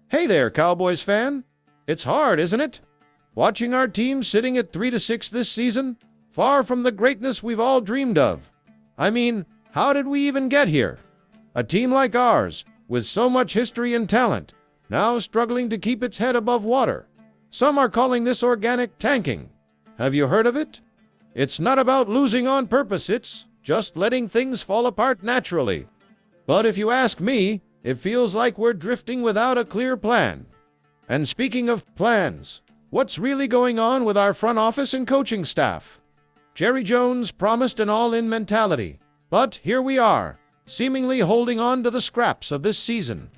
Hey there, Cowboys fan. It's hard, isn't it? Watching our team sitting at 3-6 this season, far from the greatness we've all dreamed of. I mean, how did we even get here? A team like ours, with so much history and talent, now struggling to keep its head above water. Some are calling this organic tanking. Have you heard of it? It's not about losing on purpose, it's just letting things fall apart naturally. But if you ask me, it feels like we're drifting without a clear plan. And speaking of plans, what's really going on with our front office and coaching staff? Jerry Jones promised an all-in mentality, but here we are, seemingly holding on to the scraps of this season.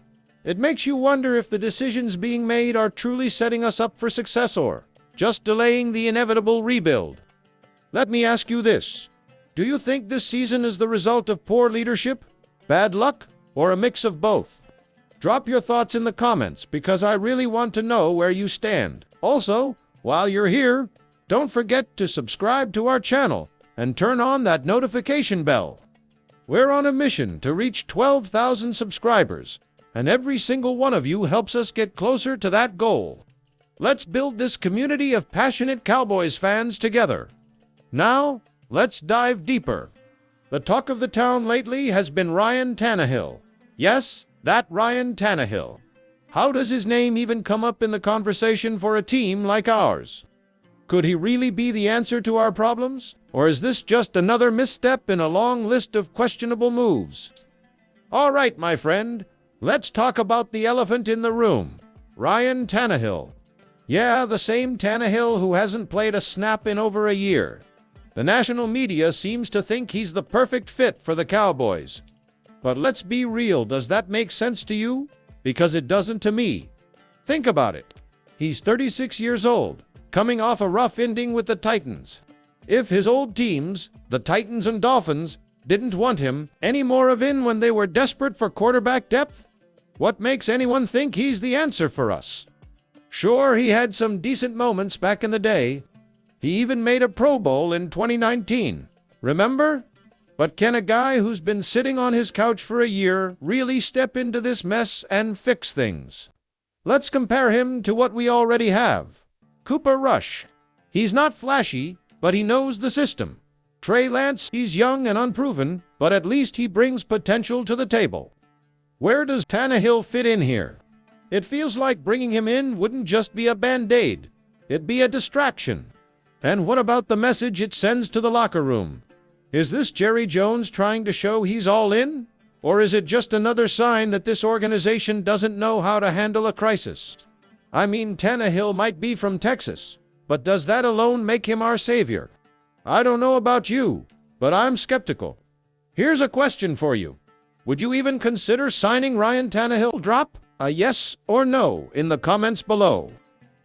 It makes you wonder if the decisions being made are truly setting us up for success or just delaying the inevitable rebuild. Let me ask you this. Do you think this season is the result of poor leadership, bad luck, or a mix of both? Drop your thoughts in the comments because I really want to know where you stand. Also, while you're here, don't forget to subscribe to our channel and turn on that notification bell. We're on a mission to reach 12,000 subscribers, and every single one of you helps us get closer to that goal. Let's build this community of passionate Cowboys fans together. Now, let's dive deeper. The talk of the town lately has been Ryan Tannehill. Yes, that Ryan Tannehill. How does his name even come up in the conversation for a team like ours? Could he really be the answer to our problems? Or is this just another misstep in a long list of questionable moves? All right, my friend, let's talk about the elephant in the room, Ryan Tannehill. Yeah, the same Tannehill who hasn't played a snap in over a year. The national media seems to think he's the perfect fit for the Cowboys. But let's be real, does that make sense to you? Because it doesn't to me. Think about it. He's 36 years old, coming off a rough ending with the Titans. If his old teams, the Titans and Dolphins, didn't want him any more of in when they were desperate for quarterback depth, what makes anyone think he's the answer for us? Sure, he had some decent moments back in the day. He even made a Pro Bowl in 2019, remember? But can a guy who's been sitting on his couch for a year really step into this mess and fix things? Let's compare him to what we already have. Cooper Rush. He's not flashy, but he knows the system. Trey Lance, he's young and unproven, but at least he brings potential to the table. Where does Tannehil fit in here? It feels like bringing him in wouldn't just be a band-aid. It'd be a distraction. And what about the message it sends to the locker room? Is this Jerry Jones trying to show he's all in? Or is it just another sign that this organization doesn't know how to handle a crisis? I mean, Tannehil might be from Texas, but does that alone make him our savior? I don't know about you, but I'm skeptical. Here's a question for you. Would you even consider signing Ryan Tannehill? Drop a yes or no in the comments below.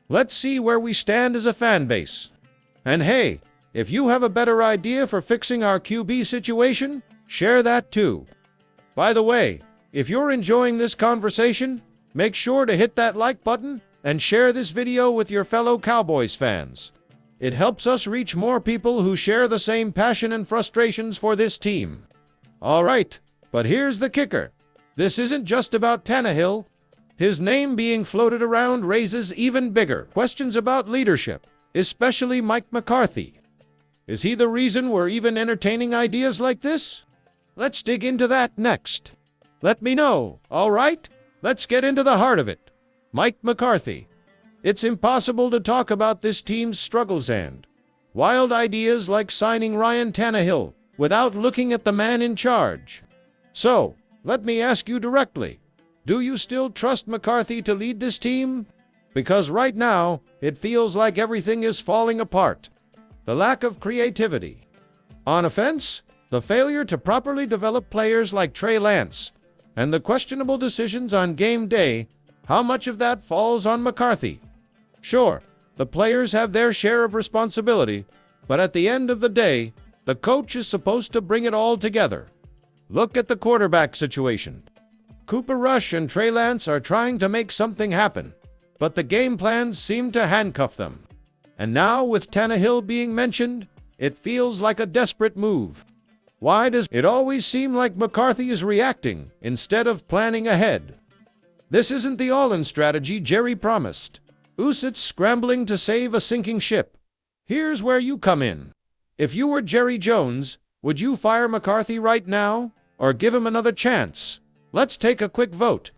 Let's see where we stand as a fan base. And hey, if you have a better idea for fixing our QB situation, share that too. By the way, if you're enjoying this conversation, make sure to hit that like button and share this video with your fellow Cowboys fans. It helps us reach more people who share the same passion and frustrations for this team. All right, but here's the kicker. This isn't just about Tannehill. His name being floated around raises even bigger questions about leadership, especially Mike McCarthy. Is he the reason we're even entertaining ideas like this? Let's dig into that next. Let me know, all right? Let's get into the heart of it. Mike McCarthy. It's impossible to talk about this team's struggles and wild ideas like signing Ryan Tannehill without looking at the man in charge. So, let me ask you directly. Do you still trust McCarthy to lead this team? Because right now, it feels like everything is falling apart. The lack of creativity. On offense, the failure to properly develop players like Trey Lance, and the questionable decisions on game day, how much of that falls on McCarthy? Sure, the players have their share of responsibility, but at the end of the day, the coach is supposed to bring it all together. Look at the quarterback situation. Cooper Rush and Trey Lance are trying to make something happen, but the game plans seem to handcuff them. And now, with Tannehil being mentioned, it feels like a desperate move. Why does it always seem like McCarthy is reacting instead of planning ahead? This isn't the all-in strategy Jerry promised. Usit's scrambling to save a sinking ship. Here's where you come in. If you were Jerry Jones, would you fire McCarthy right now, or give him another chance? Let's take a quick vote.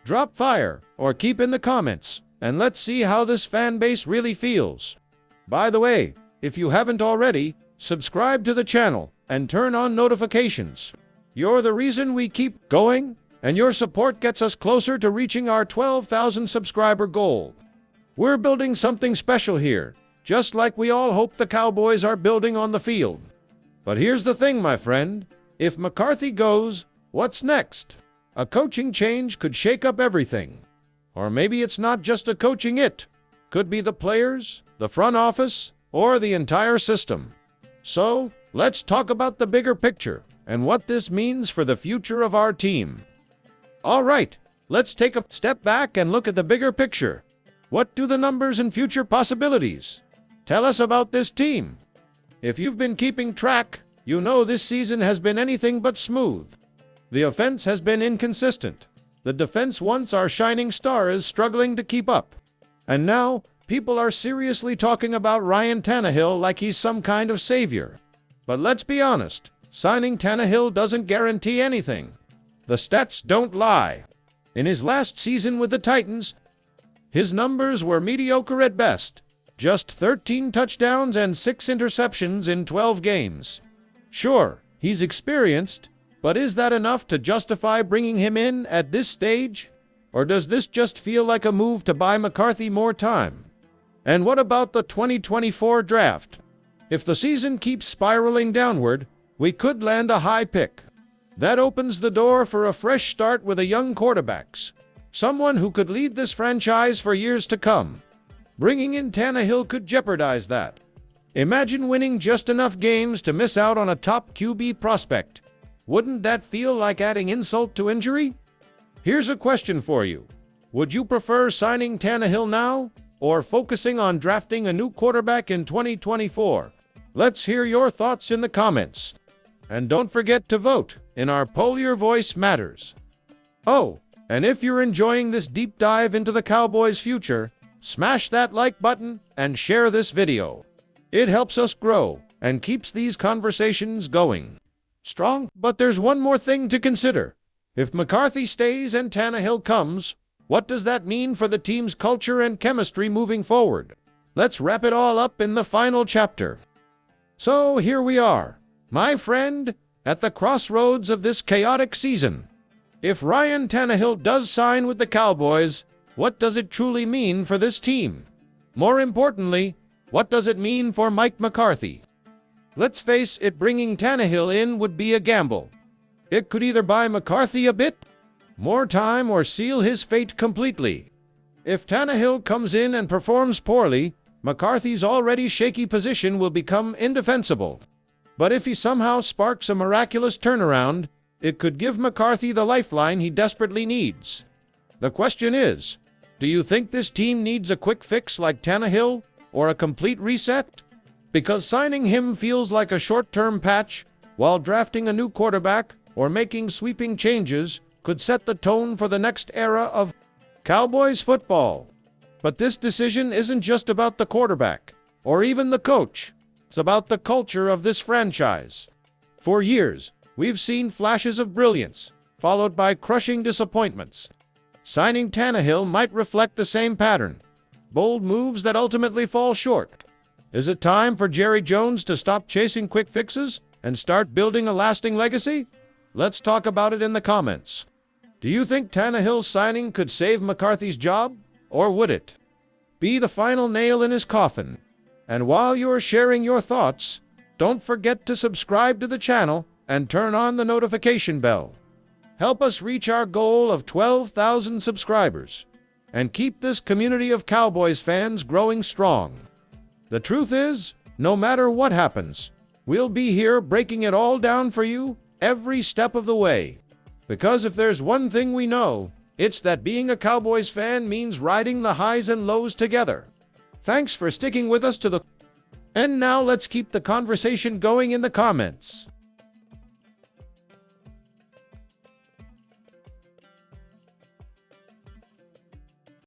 Drop fire, or keep in the comments, and let's see how this fan base really feels. By the way, if you haven't already, subscribe to the channel and turn on notifications. You're the reason we keep going, and your support gets us closer to reaching our 12,000 subscriber goal. We're building something special here, just like we all hope the Cowboys are building on the field. But here's the thing, my friend. If McCarthy goes, what's next? A coaching change could shake up everything. Or maybe it's not just a coaching it. Could be the players, the front office, or the entire system. So, let's talk about the bigger picture and what this means for the future of our team. All right, let's take a step back and look at the bigger picture. What do the numbers and future possibilities tell us about this team? If you've been keeping track, you know this season has been anything but smooth. The offense has been inconsistent. The defense, once our shining star, is struggling to keep up. And now, people are seriously talking about Ryan Tannehill like he's some kind of savior. But let's be honest, signing Tannehil doesn't guarantee anything. The stats don't lie. In his last season with the Titans, his numbers were mediocre at best. Just 13 touchdowns and 6 interceptions in 12 games. Sure, he's experienced, but is that enough to justify bringing him in at this stage? Or does this just feel like a move to buy McCarthy more time? And what about the 2024 draft? If the season keeps spiraling downward, we could land a high pick. That opens the door for a fresh start with a young quarterbacks. Someone who could lead this franchise for years to come. Bringing in Tannehil could jeopardize that. Imagine winning just enough games to miss out on a top QB prospect. Wouldn't that feel like adding insult to injury? Here's a question for you. Would you prefer signing Tannehil now, or focusing on drafting a new quarterback in 2024? Let's hear your thoughts in the comments. And don't forget to vote in our Poll Your Voice Matters. Oh, and if you're enjoying this deep dive into the Cowboys' future, smash that like button and share this video. It helps us grow and keeps these conversations going strong. But there's one more thing to consider. If McCarthy stays and Tannehil comes, what does that mean for the team's culture and chemistry moving forward? Let's wrap it all up in the final chapter. So here we are, my friend, at the crossroads of this chaotic season. If Ryan Tannehill does sign with the Cowboys, what does it truly mean for this team? More importantly, what does it mean for Mike McCarthy? Let's face it, bringing Tannehil in would be a gamble. It could either buy McCarthy a bit more time or seal his fate completely. If Tannehil comes in and performs poorly, McCarthy's already shaky position will become indefensible. But if he somehow sparks a miraculous turnaround, it could give McCarthy the lifeline he desperately needs. The question is, do you think this team needs a quick fix like Tannehil, or a complete reset? Because signing him feels like a short-term patch, while drafting a new quarterback or making sweeping changes could set the tone for the next era of Cowboys football. But this decision isn't just about the quarterback, or even the coach. It's about the culture of this franchise. For years, we've seen flashes of brilliance, followed by crushing disappointments. Signing Tannehil might reflect the same pattern. Bold moves that ultimately fall short. Is it time for Jerry Jones to stop chasing quick fixes and start building a lasting legacy? Let's talk about it in the comments. Do you think Tannehill's signing could save McCarthy's job, or would it be the final nail in his coffin? And while you're sharing your thoughts, don't forget to subscribe to the channel and turn on the notification bell. Help us reach our goal of 12,000 subscribers and keep this community of Cowboys fans growing strong. The truth is, no matter what happens, we'll be here breaking it all down for you every step of the way. Because if there's one thing we know, it's that being a Cowboys fan means riding the highs and lows together. Thanks for sticking with us to the... And now let's keep the conversation going in the comments.